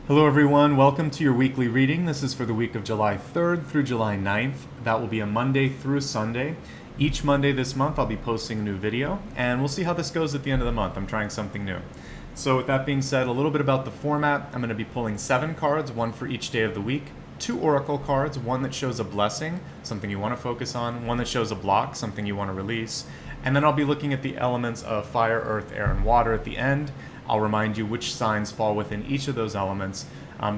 Hello everyone, welcome to your weekly reading. This is for the week of July 3rd through July 9th. That will be a Monday through Sunday. Each Monday this month I'll be posting a new video, and we'll see how this goes at the end of the month. I'm trying something new. So with that being said, a little bit about the format. I'm going to be pulling 7 cards, one for each day of the week. 2 oracle cards, one that shows a blessing, something you want to focus on, one that shows a block, something you want to release. And then I'll be looking at the elements of fire, earth, air, and water at the end. I'll remind you which signs fall within each of those elements.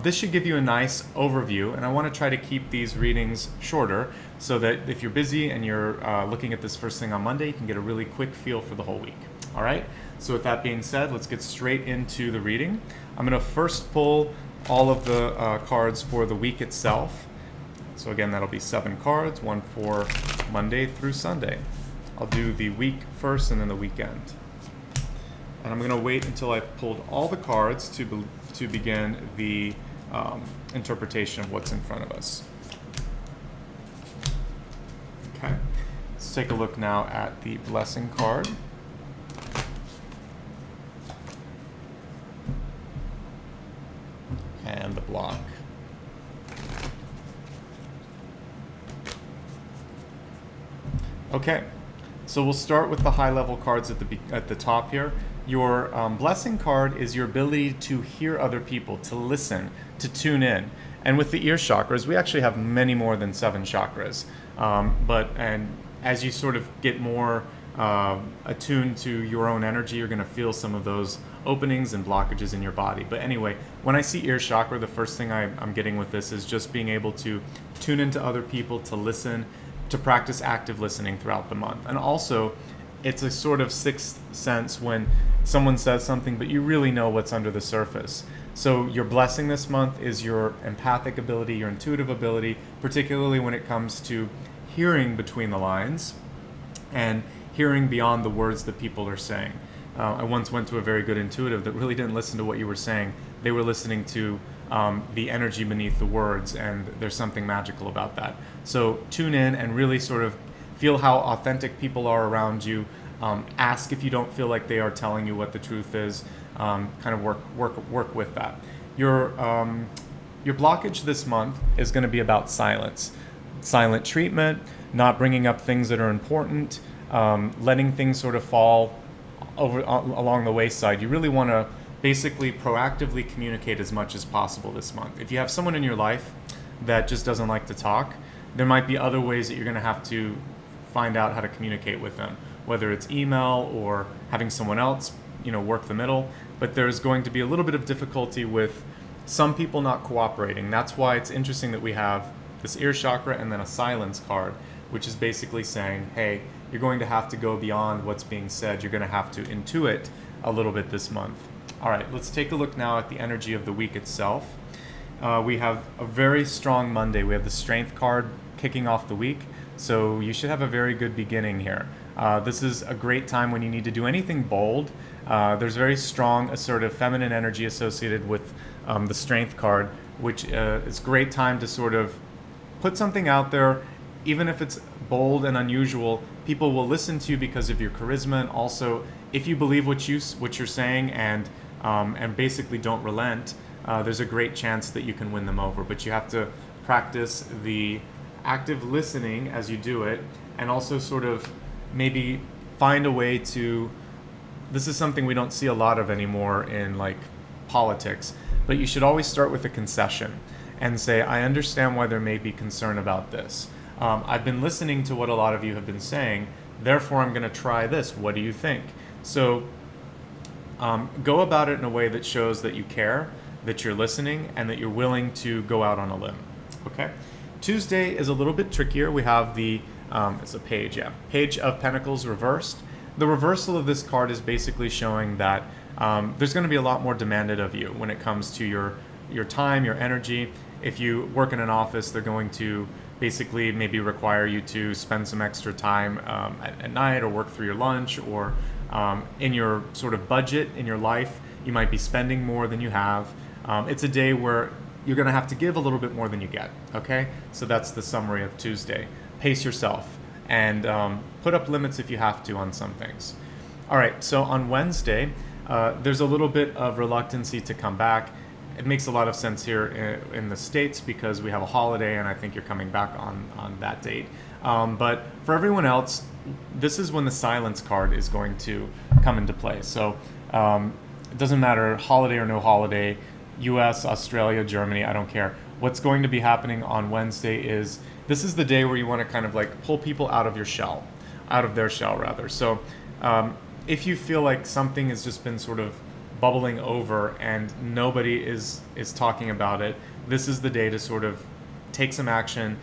This should give you a nice overview, and I want to try to keep these readings shorter so that if you're busy and you're looking at this first thing on Monday, you can get a really quick feel for the whole week. All right, so with that being said, let's get straight into the reading. I'm going to first pull all of the cards for the week itself. So again, that'll be 7 cards, one for Monday through Sunday. I'll do the week first and then the weekend. And I'm going to wait until I've pulled all the cards to begin the interpretation of what's in front of us. Okay, let's take a look now at the blessing card. And the block. Okay, so we'll start with the high-level cards at the top here. Your blessing card is your ability to hear other people, to listen, to tune in. And with the ear chakras, we actually have many more than 7 chakras. And as you sort of get more attuned to your own energy, you're going to feel some of those openings and blockages in your body. But anyway, when I see ear chakra, the first thing I'm getting with this is just being able to tune into other people, to listen, to practice active listening throughout the month. And also, it's a sort of sixth sense when someone says something, but you really know what's under the surface. So your blessing this month is your empathic ability, your intuitive ability, particularly when it comes to hearing between the lines and hearing beyond the words that people are saying. I once went to a very good intuitive that really didn't listen to what you were saying. They were listening to the energy beneath the words, and there's something magical about that. So tune in and really sort of feel how authentic people are around you. Ask if you don't feel like they are telling you what the truth is. Kind of work with that. Your blockage this month is going to be about silence, silent treatment, not bringing up things that are important, letting things sort of fall along the wayside. You really want to basically proactively communicate as much as possible this month. If you have someone in your life that just doesn't like to talk, there might be other ways that you're going to have to find out how to communicate with them, whether it's email or having someone else, work the middle. But there's going to be a little bit of difficulty with some people not cooperating. That's why it's interesting that we have this ear chakra and then a silence card, which is basically saying, hey, you're going to have to go beyond what's being said. You're going to have to intuit a little bit this month. All right, let's take a look now at the energy of the week itself. We have a very strong Monday. We have the strength card kicking off the week. So you should have a very good beginning here. This is a great time when you need to do anything bold. There's very strong, assertive, feminine energy associated with the strength card, which is a great time to sort of put something out there. Even if it's bold and unusual, people will listen to you because of your charisma. And also, if you believe what you're saying and basically don't relent, there's a great chance that you can win them over. But you have to practice the active listening as you do it, and also sort of maybe find a way to, this is something we don't see a lot of anymore in like politics, but you should always start with a concession and say, I understand why there may be concern about this. I've been listening to what a lot of you have been saying, therefore I'm going to try this. What do you think? So go about it in a way that shows that you care, that you're listening, and that you're willing to go out on a limb. Okay? Tuesday is a little bit trickier. We have the, it's a page, Page of Pentacles reversed. The reversal of this card is basically showing that there's going to be a lot more demanded of you when it comes to your time, your energy. If you work in an office, they're going to basically maybe require you to spend some extra time at night or work through your lunch, or in your sort of budget in your life, you might be spending more than you have. It's a day where you're going to have to give a little bit more than you get, okay? So that's the summary of Tuesday. Pace yourself and put up limits if you have to on some things. All right, so on Wednesday, there's a little bit of reluctancy to come back. it makes a lot of sense here in the States because we have a holiday, and I think you're coming back on that date. But for everyone else, this is when the silence card is going to come into play. So it doesn't matter, holiday or no holiday, US, Australia, Germany, I don't care. What's going to be happening on Wednesday is, this is the day where you want to kind of like pull people out of your shell, out of their shell rather. So if you feel like something has just been sort of bubbling over and nobody is talking about it, this is the day to sort of take some action.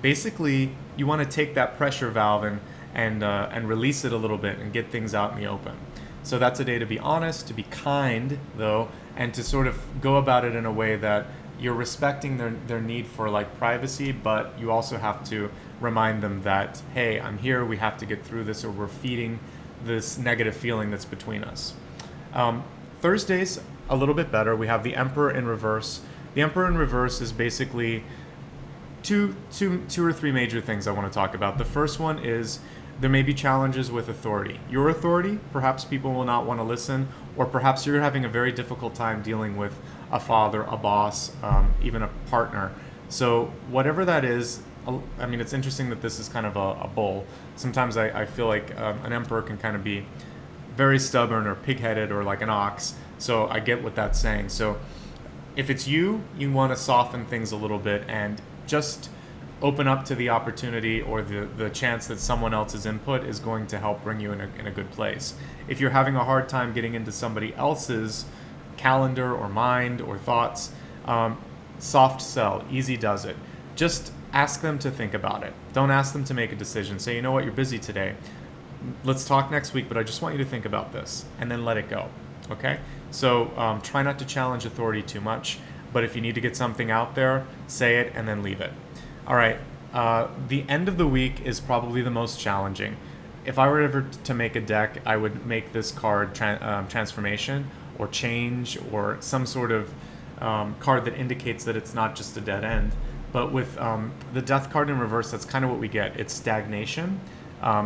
Basically, you want to take that pressure valve and release it a little bit and get things out in the open. So that's a day to be honest, to be kind though, and to sort of go about it in a way that you're respecting their need for like privacy, but you also have to remind them that, hey, I'm here, we have to get through this, or we're feeding this negative feeling that's between us. Thursday's a little bit better. We have the Emperor in reverse. The Emperor in reverse is basically two or three major things I want to talk about. The first one is there may be challenges with authority. Your authority, perhaps people will not want to listen, or perhaps you're having a very difficult time dealing with a father, a boss, even a partner. So whatever that is, I mean, it's interesting that this is kind of a bull. Sometimes I feel like an emperor can kind of be very stubborn or pig-headed or like an ox. So I get what that's saying. So if it's you want to soften things a little bit and just open up to the opportunity or the chance that someone else's input is going to help bring you in a good place. If you're having a hard time getting into somebody else's calendar or mind or thoughts, soft sell, easy does it. Just ask them to think about it. Don't ask them to make a decision. Say, you know what, you're busy today. Let's talk next week, but I just want you to think about this, and then let it go. Okay? So try not to challenge authority too much, but if you need to get something out there, say it and then leave it. All right, the end of the week is probably the most challenging. If I were ever to make a deck, I would make this card transformation or change, or some sort of card that indicates that it's not just a dead end. But with the death card in reverse, that's kind of what we get. It's stagnation,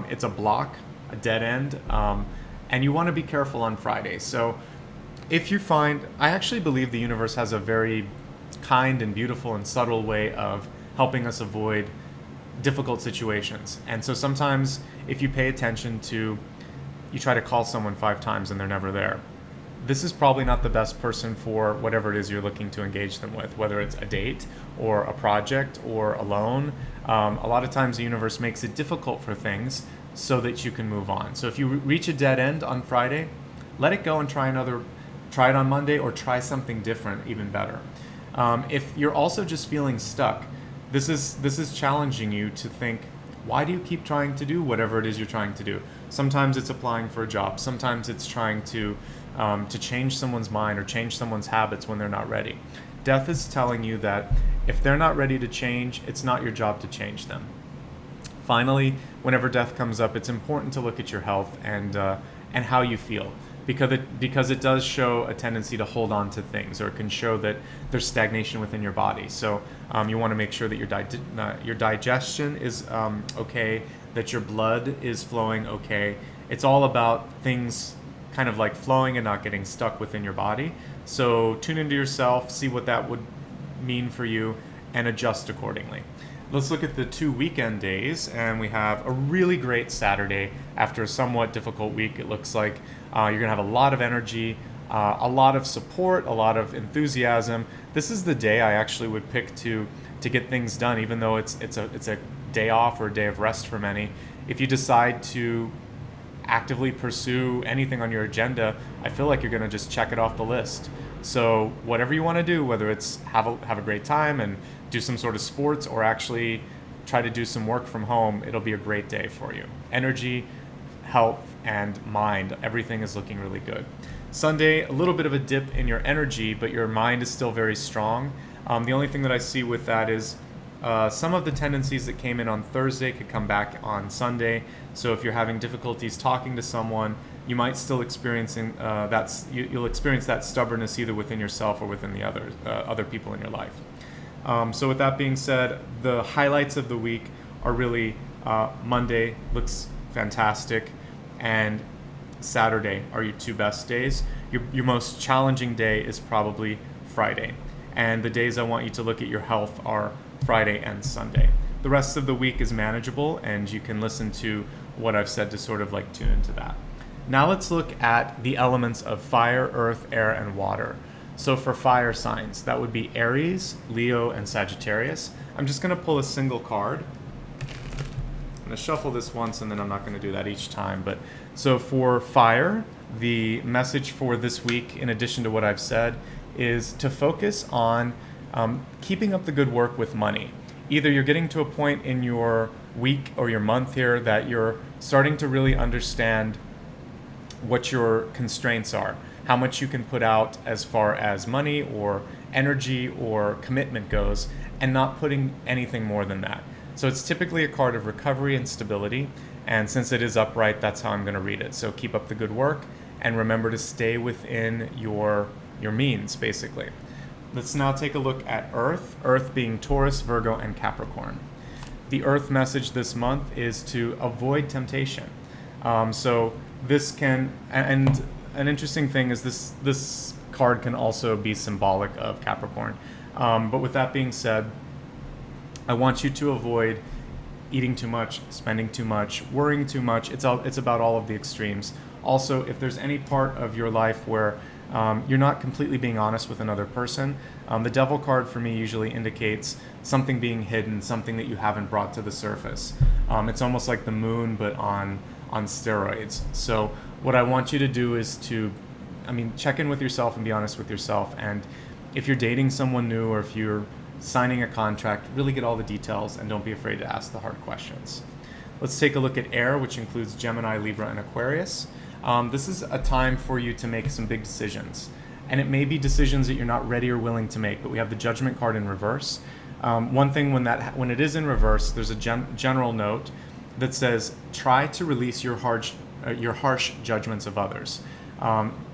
it's a block, a dead end, and you want to be careful on Friday. So if you find, I actually believe the universe has a very kind and beautiful and subtle way of helping us avoid difficult situations. And so sometimes if you pay attention to, you try to call someone 5 times and they're never there, this is probably not the best person for whatever it is you're looking to engage them with, whether it's a date or a project or a loan. A lot of times the universe makes it difficult for things so that you can move on. So if you reach a dead end on Friday, let it go and try it on Monday, or try something different, even better. If you're also just feeling stuck, this is challenging you to think, why do you keep trying to do whatever it is you're trying to do? Sometimes it's applying for a job. Sometimes it's trying to change someone's mind or change someone's habits when they're not ready. Death is telling you that if they're not ready to change, it's not your job to change them. Finally, whenever death comes up, it's important to look at your health and how you feel, because it does show a tendency to hold on to things, or it can show that there's stagnation within your body. So you want to make sure that your digestion is okay, that your blood is flowing okay. It's all about things kind of like flowing and not getting stuck within your body. So tune into yourself, see what that would mean for you, and adjust accordingly. Let's look at the 2 weekend days, and we have a really great Saturday. After a somewhat difficult week, it looks like you're going to have a lot of energy, a lot of support, a lot of enthusiasm. This is the day I actually would pick to get things done, even though it's a day off or a day of rest for many. If you decide to actively pursue anything on your agenda, I feel like you're going to just check it off the list. So whatever you want to do, whether it's have a great time and do some sort of sports, or actually try to do some work from home, it'll be a great day for you. Energy, health, and mind, everything is looking really good. Sunday, a little bit of a dip in your energy, but your mind is still very strong. The only thing that I see with that is some of the tendencies that came in on Thursday could come back on Sunday. So if you're having difficulties talking to someone, you might still experiencing you'll experience that stubbornness either within yourself or within the other people in your life. So with that being said, the highlights of the week are really Monday looks fantastic, and Saturday are your 2 best days. Your most challenging day is probably Friday. And the days I want you to look at your health are Friday and Sunday. The rest of the week is manageable, and you can listen to what I've said to sort of like tune into that. Now let's look at the elements of fire, earth, air, and water. So for fire signs, that would be Aries, Leo, and Sagittarius. I'm just going to pull a single card. I'm going to shuffle this once, and then I'm not going to do that each time. But so for fire, the message for this week, in addition to what I've said, is to focus on keeping up the good work with money. Either you're getting to a point in your week or your month here that you're starting to really understand what your constraints are, how much you can put out as far as money or energy or commitment goes, and not putting anything more than that. So it's typically a card of recovery and stability, and since it is upright, that's how I'm going to read it. So keep up the good work, and remember to stay within your means, basically. Let's now take a look at Earth, Earth being Taurus, Virgo, and Capricorn. The Earth message this month is to avoid temptation. So this can, and an interesting thing is this card can also be symbolic of Capricorn. But with that being said, I want you to avoid eating too much, spending too much, worrying too much. It's about all of the extremes. Also, if there's any part of your life where you're not completely being honest with another person, the Devil card for me usually indicates something being hidden, something that you haven't brought to the surface. It's almost like the moon, but on steroids. So what I want you to do is check in with yourself and be honest with yourself. And if you're dating someone new, or if you're signing a contract, really get all the details and don't be afraid to ask the hard questions. Let's take a look at air, which includes Gemini, Libra, and Aquarius. This is a time for you to make some big decisions. And it may be decisions that you're not ready or willing to make, but we have the Judgment card in reverse. One thing, when it is in reverse, there's a general note that says, try to release your harsh judgments of others,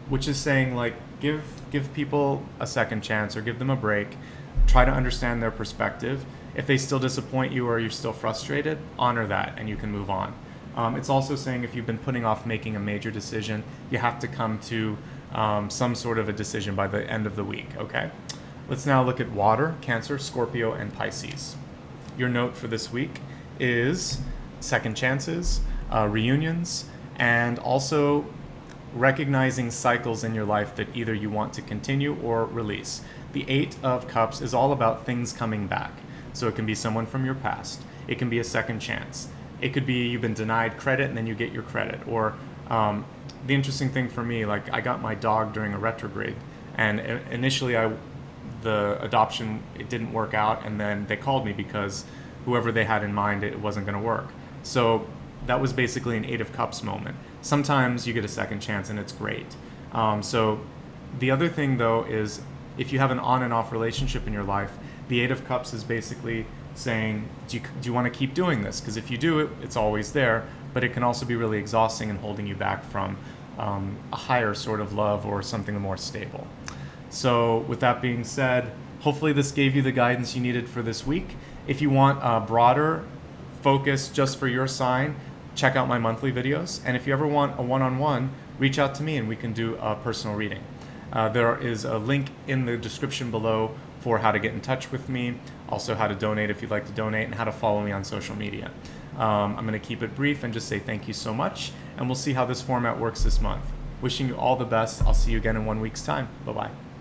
which is saying, like, give people a second chance or give them a break. Try to understand their perspective. If they still disappoint you or you're still frustrated, honor that and you can move on. It's also saying if you've been putting off making a major decision, you have to come to some sort of a decision by the end of the week, okay? Let's now look at water, Cancer, Scorpio, and Pisces. Your note for this week is second chances, reunions, and also recognizing cycles in your life that either you want to continue or release. The Eight of Cups is all about things coming back. So it can be someone from your past. It can be a second chance. It could be you've been denied credit and then you get your credit. Or the interesting thing for me, like I got my dog during a retrograde, and initially the adoption, it didn't work out, and then they called me because whoever they had in mind, it wasn't going to work. So that was basically an Eight of Cups moment. Sometimes you get a second chance and it's great. So the other thing though is if you have an on and off relationship in your life, the Eight of Cups is basically saying, do you want to keep doing this? Because if you do it, it's always there, but it can also be really exhausting and holding you back from a higher sort of love or something more stable. So with that being said, hopefully this gave you the guidance you needed for this week. If you want a broader focus just for your sign, check out my monthly videos. And if you ever want a one-on-one, reach out to me and we can do a personal reading. There is a link in the description below for how to get in touch with me, also how to donate if you'd like to donate, and how to follow me on social media. I'm going to keep it brief and just say thank you so much, and we'll see how this format works this month. Wishing you all the best. I'll see you again in 1 week's time. Bye-bye.